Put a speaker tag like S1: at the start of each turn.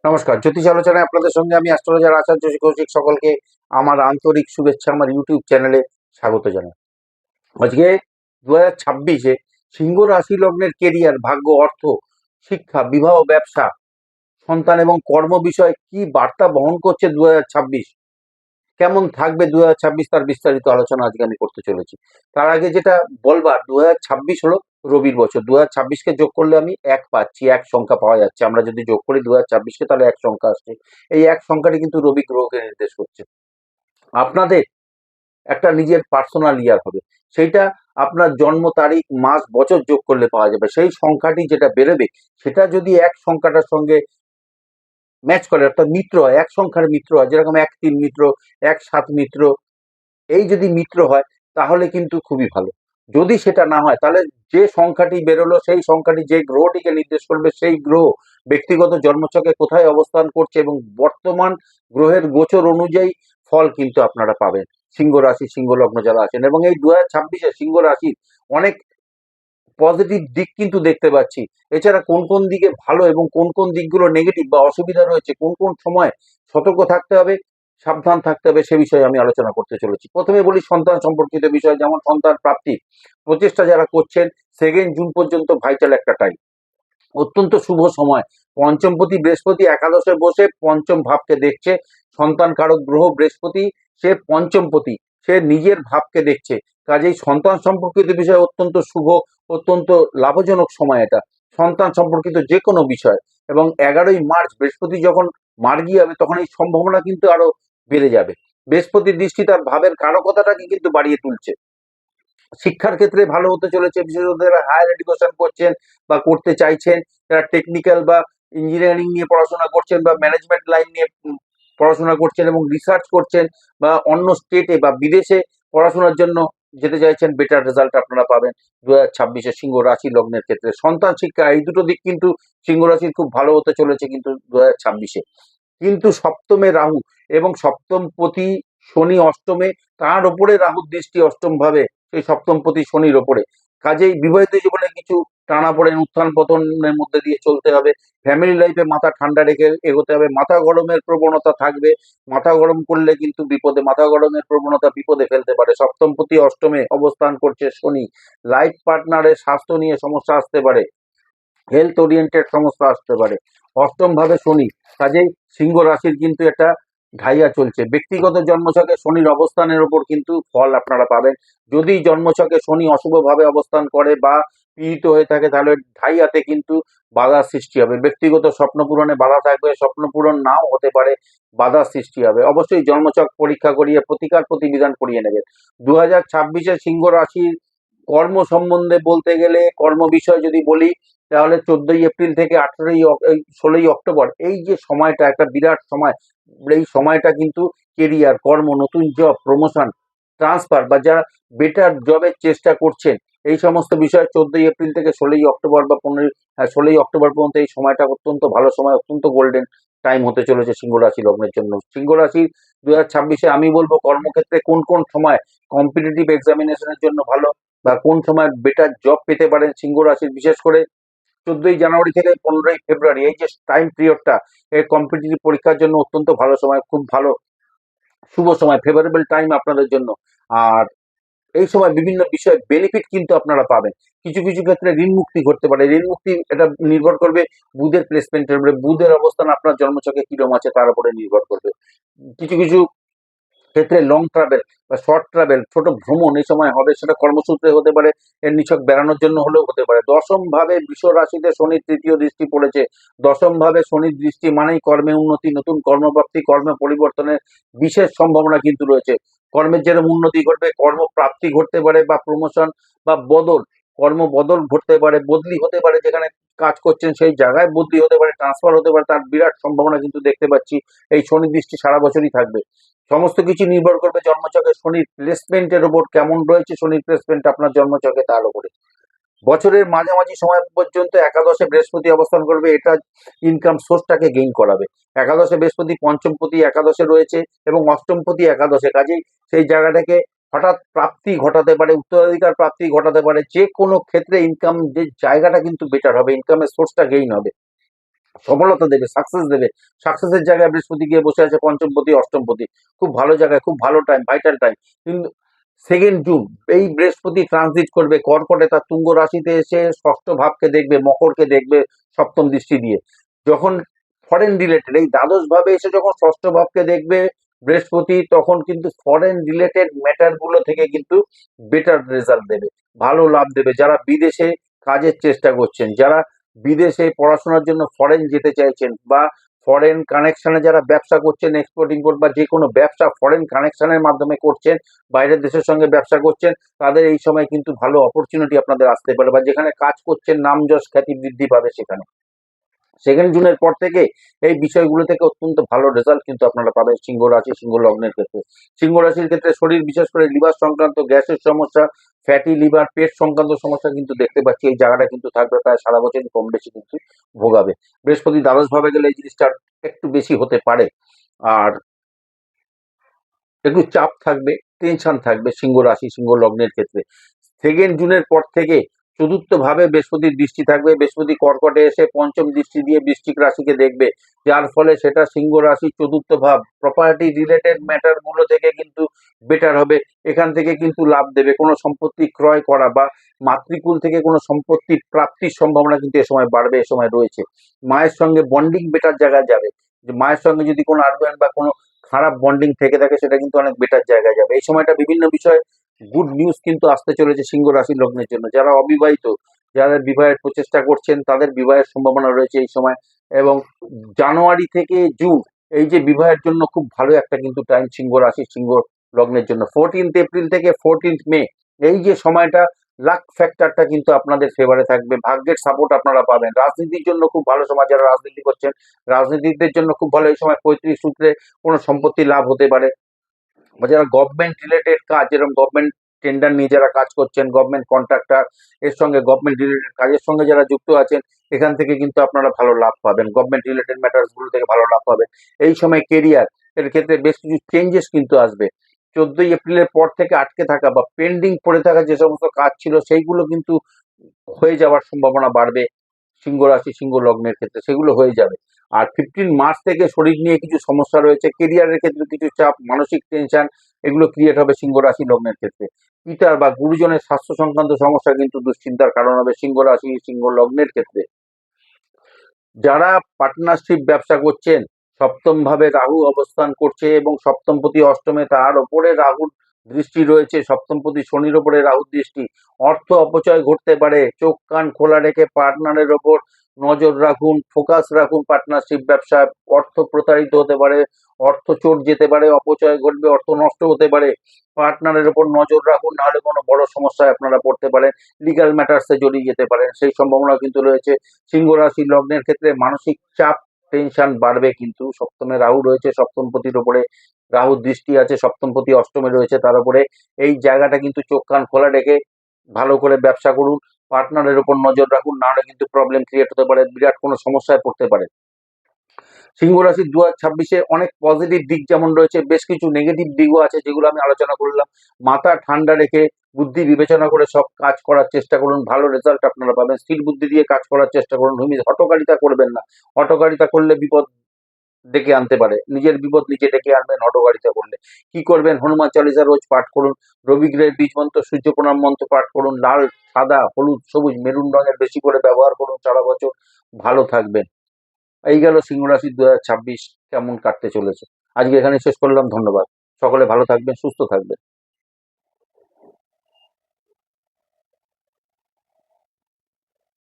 S1: নমস্কার, জ্যোতিষ আলোচনায় আপনাদের সঙ্গে আমি অ্যাস্ট্রোলজার আচার্য কৌশিক। সকলকে আমার আন্তরিক শুভেচ্ছা, আমার ইউটিউব চ্যানেলে স্বাগত জানাই। আজকে 2026-এ সিংহ রাশি লগ্নের কেরিয়ার, ভাগ্য, অর্থ, শিক্ষা, বিবাহ, ব্যবসা, সন্তান এবং কর্ম বিষয়ে কি বার্তা বহন করছে 2026, কেমন থাকবে 2026, তার বিস্তারিত আলোচনা আজকে আমি করতে চলেছি। তার আগে যেটা বলবার, 2026 হলো রবির বছর। 2026-কে যোগ করলে আমি এক পাচ্ছি, এক সংখ্যা পাওয়া যাচ্ছে। আমরা যদি যোগ করি 2026-কে, তাহলে এক সংখ্যা আসছে। এই এক সংখ্যাটি কিন্তু রবি গ্রহকে নির্দেশ করছে। আপনাদের একটা নিজের পার্সোনাল ইয়ার হবে, সেইটা আপনার জন্ম তারিখ, মাস, বছর যোগ করলে পাওয়া যাবে। সেই সংখ্যাটি যেটা বেরোবে, সেটা যদি এক সংখ্যাটার সঙ্গে ম্যাচ করে, অর্থাৎ মিত্র হয়, এক সংখ্যার মিত্র হয়, যেরকম 1-3 মিত্র, 1-7 মিত্র, এই যদি মিত্র হয় তাহলে কিন্তু খুবই ভালো। যদি সেটা না হয়, তাহলে যে সংখ্যাটি বেরোলো সেই সংখ্যাটি যে গ্রহটিকে নির্দেশ করবে, সেই গ্রহ ব্যক্তিগত জন্মছকে কোথায় অবস্থান করছে এবং বর্তমান গ্রহের গোচর অনুযায়ী ফল কিন্তু আপনারা পাবেন, সিংহ রাশি, সিংহ লগ্ন যারা আছেন। এবং এই 2026-এ সিংহ রাশির অনেক পজিটিভ দিক কিন্তু দেখতে পাচ্ছি। এছাড়া কোন কোন দিকে ভালো এবং কোন কোন দিকগুলো নেগেটিভ বা অসুবিধা রয়েছে, কোন কোন সময় সতর্ক থাকতে হবে, সাবধান থাকতে হবে, সে বিষয়ে আমি আলোচনা করতে চলেছি। প্রথমে বলি সন্তান সম্পর্কিত বিষয়, যেমন সন্তান প্রাপ্তি প্রচেষ্টা যারা করছেন, 2 জুন পর্যন্ত ভাইটাল একটা টাইম, অত্যন্ত শুভ সময়। পঞ্চমপতি বৃহস্পতি একাদশে বসে পঞ্চম ভাবকে দেখছে। সন্তান কারক গ্রহ বৃহস্পতি, সে পঞ্চমপতি, সে নিজের ভাবকে দেখছে। কাজেই সন্তান সম্পর্কিত বিষয় অত্যন্ত শুভ, অত্যন্ত লাভজনক সময় এটা, সন্তান সম্পর্কিত যে কোনো বিষয়। এবং 11ই মার্চ বৃহস্পতি যখন মার্গী হবে, তখন এই সম্ভাবনা কিন্তু আরো বেড়ে যাবে। বৃহস্পতির দৃষ্টি তার ভাবের কারকতাটাকে কিন্তু বাড়িয়ে তুলছে। শিক্ষার ক্ষেত্রে ভালো হতে চলেছে, বিশেষত যারা হায়ার এডুকেশন করছেন বা করতে চাইছেন, যারা টেকনিক্যাল বা ইঞ্জিনিয়ারিং নিয়ে পড়াশোনা করছেন বা ম্যানেজমেন্ট লাইন নিয়ে পড়াশোনা করছেন এবং রিসার্চ করছেন, বা অন্য স্টেটে বা বিদেশে পড়াশোনার জন্য যেতে চাইছেন, বেটার রেজাল্ট আপনারা পাবেন 2026-এ সিংহ রাশি লগ্নের ক্ষেত্রে। সন্তান শিক্ষা, এই দুটো দিক কিন্তু সিংহ রাশির খুব ভালো হতে চলেছে কিন্তু 2026-এ। কিন্তু সপ্তমে রাহু এবং সপ্তম পতি শনি অষ্টমে, তার ওপরে রাহুর দৃষ্টি অষ্টম ভাবে, সেই সপ্তম পতি শনির ওপরে। কাজেই বিবাহিত জীবনে কিছু টানাপোড়েন, উত্থান পতনের মধ্যে দিয়ে চলতে হবে। ফ্যামিলি লাইফে মাথা ঠান্ডা রেখে এগোতে হবে। মাথা গরমের প্রবণতা থাকবে, মাথা গরম করলে কিন্তু বিপদে, মাথা গরমের প্রবণতা বিপদে ফেলতে পারে। সপ্তম পতি অষ্টমে অবস্থান করছে শনি, লাইফ পার্টনারের স্বাস্থ্য নিয়ে সমস্যা আসতে পারে, হেলথ ওরিয়েন্টেড সমস্যা আসতে পারে, অষ্টম ভাবে শনি। কাজেই সিংহ রাশির কিন্তু একটা ঢাইয়া চলছে। ব্যক্তিগত জন্মছকে শনির অবস্থানের উপর কিন্তু ফল আপনারা পাবেন। যদি জন্মছকে শনি অশুভভাবে অবস্থান করে বা পীড়িত হয়ে থাকে, তাহলে ঢাইয়াতে কিন্তু বাধার সৃষ্টি হবে। ব্যক্তিগত স্বপ্ন পূরণে বাধা থাকবে, স্বপ্ন পূরণ নাও হতে পারে, বাধার সৃষ্টি হবে। অবশ্যই জন্মছক পরীক্ষা করিয়ে প্রতিকার প্রতিবিধান করিয়ে নেবেন। 2026-এ সিংহ রাশির কর্ম সম্বন্ধে বলতে গেলে, কর্ম বিষয় যদি বলি, তাহলে 14ই এপ্রিল থেকে 16ই অক্টোবর, এই যে সময়টা একটা বিরাট সময়। এই সময়টা কিন্তু কেরিয়ার, কর্ম, নতুন জব, প্রমোশন, ট্রান্সফার বা যারা বেটার জবের চেষ্টা করছেন, এই সমস্ত বিষয় 14ই এপ্রিল থেকে 16ই অক্টোবর বা 16ই অক্টোবর পর্যন্ত এই সময়টা অত্যন্ত ভালো সময়, অত্যন্ত গোল্ডেন টাইম হতে চলেছে সিংহ রাশি লগ্নের জন্য। সিংহ রাশি 2026-এ আমি বলবো কর্মক্ষেত্রে কোন কোন সময় কম্পিটিটিভ এক্সামিনেশনের জন্য ভালো, বা কোন সময় বেটার জব পেতে পারেন সিংহ রাশির। বিশেষ করে 14ই জানুয়ারি থেকে 15ই ফেব্রুয়ারি, এই যে টাইম পিরিয়ডটা, এই কম্পিটিটিভ পরীক্ষার জন্য অত্যন্ত ভালো সময়, খুব ভালো শুভ সময়, ফেভারেবল টাইম আপনাদের জন্য। আর এই সময় বিভিন্ন বিষয়ে বেনিফিট কিন্তু আপনারা পাবেন। কিছু কিছু ক্ষেত্রে ঋণ মুক্তি ঘটতে পারে। ঋণ মুক্তি এটা নির্ভর করবে বুধের প্লেসমেন্টের উপরে, বুধের অবস্থান আপনার জন্মছকে কিরম আছে তার উপরে নির্ভর করবে। কিছু কিছু ক্ষেত্রে লং ট্রাভেল বা শর্ট ট্রাভেল, ছোট ভ্রমণ এই সময় হবে, সেটা কর্মসূত্রে হতে পারে, এর নিছক বেড়ানোর জন্য হলেও হতে পারে। দশম ভাবে বৃষ রাশিতে শনির তৃতীয় দৃষ্টি পড়েছে। দশম ভাবে শনির দৃষ্টি মানেই কর্মে উন্নতি, নতুন কর্মপ্রাপ্তি, কর্মে পরিবর্তনের বিশেষ সম্ভাবনা কিন্তু রয়েছে। কর্মের যেরকম উন্নতি ঘটবে, কর্মপ্রাপ্তি ঘটতে পারে বা প্রমোশন বা বদল, কর্ম বদল ঘটতে পারে, বদলি হতে পারে, যেখানে কাজ করছেন সেই জায়গায় বদলি হতে পারে, ট্রান্সফার হতে পারে, তার বিরাট সম্ভাবনা কিন্তু দেখতে পাচ্ছি। এই শনি দৃষ্টি সারা বছরই থাকবে। সমস্ত কিছু নির্ভর করবে জন্মছকে শনির প্লেসমেন্টের উপর, কেমন রয়েছে শনির প্লেসমেন্ট আপনার জন্মছকে তার উপরে। বছরের মাঝামাঝি সময় পর্যন্ত একাদশে বৃহস্পতি অবস্থান করবে, এটা ইনকাম সোর্সটাকে গেইন করাবে। একাদশে বৃহস্পতি পঞ্চমপতি একাদশে রয়েছে এবং অষ্টমপতি একাদশে, কাজেই সেই জায়গাটাকে হঠাৎ প্রাপ্তি ঘটাতে পারে, উত্তরাধিকার প্রাপ্তি ঘটাতে পারে। যে কোনো ক্ষেত্রে ইনকাম যে জায়গাটা কিন্তু বেটার হবে, ইনকামের সোর্সটা গেইন হবে। সফলতা দেবে, সাকসেস দেবে। সাকসেসের জায়গায় বৃহস্পতি গিয়ে বসে আছে পঞ্চমপতি, অষ্টমপতি। খুব ভালো জায়গায়, খুব ভালো টাইম, ভাইটাল টাইম। কিন্তু 2 জুন এই বৃহস্পতি ট্রানজিট করবে কর্কটে, তার তুঙ্গ রাশিতে এসে ষষ্ঠ ভাবকে দেখবে, মকরকে দেখবে সপ্তম দৃষ্টি দিয়ে। যখন ফরেন রিলেটেড এই দ্বাদশ ভাবে এসে যখন ষষ্ঠ ভাবকে দেখবে বৃহস্পতি, তখন কিন্তু ফরেন রিলেটেড ম্যাটার গুলো থেকে কিন্তু বেটার রেজাল্ট দেবে, ভালো লাভ দেবে। যারা বিদেশে কাজের চেষ্টা করছেন, যারা বিদেশে পড়াশোনার জন্য ফরেন যেতে চাইছেন, বা ফরেন কানেকশনে যারা ব্যবসা করছেন, এক্সপোর্ট ইম্পোর্ট বা যে কোনো ব্যবসা ফরেন কানেকশনের মাধ্যমে করছেন, বাইরের দেশের সঙ্গে ব্যবসা করছেন, তাদের এই সময় কিন্তু ভালো অপরচুনিটি আপনাদের আসতে পারে, বা যেখানে কাজ করছেন নাম যশ খ্যাতি বৃদ্ধি পাবে সেখানে। 2 জুনের পর থেকে এই বিষয়গুলো থেকে অত্যন্ত ভালো রেজাল্ট কিন্তু আপনারা পাবেন সিংহ রাশি, সিংহ লগ্নের ক্ষেত্রে। সিংহ রাশির ক্ষেত্রে শরীর, বিশেষ করে লিভার সংক্রান্ত গ্যাসের সমস্যা, ফ্যাটি লিভার, পেট সংক্রান্ত সমস্যা কিন্তু দেখতে পাচ্ছি। এই জায়গাটা কিন্তু থাকবে প্রায় সারা বছরই কম বেশি কিন্তু ভোগাবে। বৃহস্পতি দ্বাদশ ভাবে গেলে এই জিনিসটা একটু বেশি হতে পারে, আর একটু চাপ থাকবে, টেনশন থাকবে সিংহ রাশি, সিংহ লগ্নের ক্ষেত্রে। 2 জুনের পর থেকে চতুর্থ ভাবে বৃহস্পতির দৃষ্টি থাকবে। বৃহস্পতি কর্কটে এসে পঞ্চম দৃষ্টি দিয়ে বৃশ্চিক রাশিকে দেখবে, যার ফলে সেটা সিংহ রাশির চতুর্থ ভাব, প্রপার্টি রিলেটেড ম্যাটার গুলো থেকে কিন্তু বেটার হবে। এখান থেকে কিন্তু লাভ দেবে। কোনো সম্পত্তি ক্রয় করা বা মাতৃকুল থেকে কোনো সম্পত্তি প্রাপ্তির সম্ভাবনা কিন্তু এ সময় বাড়বে, এ সময় রয়েছে। মায়ের সঙ্গে বন্ডিং বেটার জায়গায় যাবে। যে মায়ের সঙ্গে যদি কোনো আর্গুমেন্ট বা কোনো খারাপ বন্ডিং থেকে থাকে, সেটা কিন্তু অনেক বেটার জায়গায় যাবে। এই সময়টা বিভিন্ন বিষয়ে গুড নিউজ কিন্তু আসতে চলেছে সিংহ রাশি লগ্নের জন্য। যারা অবিবাহিত, যারা বিবাহের প্রচেষ্টা করছেন, তাদের বিবাহের সম্ভাবনা রয়েছে এই সময়। এবং জানুয়ারি থেকে জুন এই যে বিবাহের জন্য খুব ভালো একটা কিন্তু টাইম সিংহ রাশি, সিংহ লগ্নের জন্য। 14 এপ্রিল থেকে 14 মে এই যে সময়টা, লাক ফ্যাক্টরটা কিন্তু আপনাদের ফেভারে থাকবে, ভাগ্যের সাপোর্ট আপনারা পাবেন। রাজনীতির জন্য খুব ভালো সময়, যারা রাজনীতি করছেন রাজনীতিকদের জন্য খুব ভালো এই সময়। পৈতৃক সূত্রে কোনো সম্পত্তি লাভ হতে পারে, বা যারা গভর্নমেন্ট রিলেটেড কাজ, যেরকম গভর্নমেন্ট টেন্ডার নিয়ে যারা কাজ করছেন, গভর্নমেন্ট কন্ট্রাক্টর, এর সঙ্গে গভর্নমেন্ট রিলেটেড কাজের সঙ্গে যারা যুক্ত আছেন, এখান থেকে কিন্তু আপনারা ভালো লাভ পাবেন। গভর্নমেন্ট রিলেটেড ম্যাটার্স গুলো থেকে ভালো লাভ পাবেন। এই সময় কেরিয়ার এর ক্ষেত্রে বেশ কিছু চেঞ্জেস কিন্তু আসবে। 14 এপ্রিলের পর থেকে আটকে থাকা বা পেন্ডিং পড়ে থাকা যে সমস্ত কাজ ছিল, সেইগুলো কিন্তু হয়ে যাওয়ার সম্ভাবনা বাড়বে সিংহ রাশি, সিংহ লগ্নের ক্ষেত্রে, সেগুলো হয়ে যাবে। আর 15 মার্চ থেকে শরীর নিয়ে কিছু সমস্যা রয়েছে, কেরিয়ারের ক্ষেত্রে কিছু চাপ, মানসিক টেনশন, এগুলো ক্রিয়েট হবে সিংহ রাশি লগ্নের ক্ষেত্রে। পিতার বা গুরুজনের স্বাস্থ্য সংক্রান্ত সমস্যা কিন্তু দুশ্চিন্তার কারণ হবে সিংহ রাশি, সিংহ লগ্নের ক্ষেত্রে। যারা পার্টনারশিপ ব্যবসা করছেন, সপ্তম ভাবে রাহু অবস্থান করছে এবং সপ্তমপতি অষ্টমে, তার ওপরে রাহুর দৃষ্টি রয়েছে, সপ্তমপতি শনির ওপরে রাহুর দৃষ্টি। অর্থ অপচয় ঘটতে পারে, চোখ কান খোলা রেখে পার্টনারের ওপর নজর রাখুন, ফোকাস রাখুন। পার্টনারশিপ ব্যবসা, অর্থ প্রতারিত হতে পারে, অর্থ চোট যেতে পারে, অপচয় ঘটবে, অর্থ নষ্ট হতে পারে। পার্টনারের ওপর নজর রাখুন, নাহলে কোনো বড় সমস্যায় আপনারা পড়তে পারেন, লিগাল ম্যাটার্সে জড়িয়ে যেতে পারেন, সেই সম্ভাবনা কিন্তু রয়েছে। সিংহ রাশি লগ্নের ক্ষেত্রে মানসিক চাপ, টেনশন বাড়বে, কিন্তু সপ্তমে রাহু রয়েছে, সপ্তমপতির ওপরে রাহুর দৃষ্টি আছে, সপ্তমপতি অষ্টমে রয়েছে তার উপরে। এই জায়গাটা কিন্তু চোখ কান খোলা রেখে ভালো করে ব্যবসা করুন, পার্টনারের ওপর নজর রাখুন, নাহলে কিন্তু প্রবলেম ক্রিয়েট হতে পারে, বিরাট কোনো সমস্যায় পড়তে পারে। সিংহ রাশির 2026-এ অনেক পজিটিভ দিক যেমন রয়েছে, বেশ কিছু নেগেটিভ দিকও আছে, যেগুলো আমি আলোচনা করলাম। মাথা ঠান্ডা রেখে বুদ্ধি বিবেচনা করে সব কাজ করার চেষ্টা করুন, ভালো রেজাল্ট আপনারা পাবেন। স্থির বুদ্ধি দিয়ে কাজ করার চেষ্টা করুন, হঠকারিতা করবেন না। হঠকারিতা করলে বিপদ ডেকে আনতে পারে, নিজের বিপদ নিজে ডেকে আনবেন হঠকারিতা করলে। কি করবেন? হনুমান চালিসা রোজ পাঠ করুন, রবি গ্রহের বীজ মন্ত্র, সূর্য প্রণাম মন্ত্র পাঠ করুন, লাল, সাদা, হলুদ, সবুজ, মেরুন রঙের বেশি করে ব্যবহার করুন, সারা বছর ভালো থাকবেন। এই গেল সিংহ রাশির 2026 কেমন কাটতে চলেছে। আজকে এখানে শেষ করলাম, ধন্যবাদ। সকলে ভালো থাকবেন, সুস্থ থাকবেন।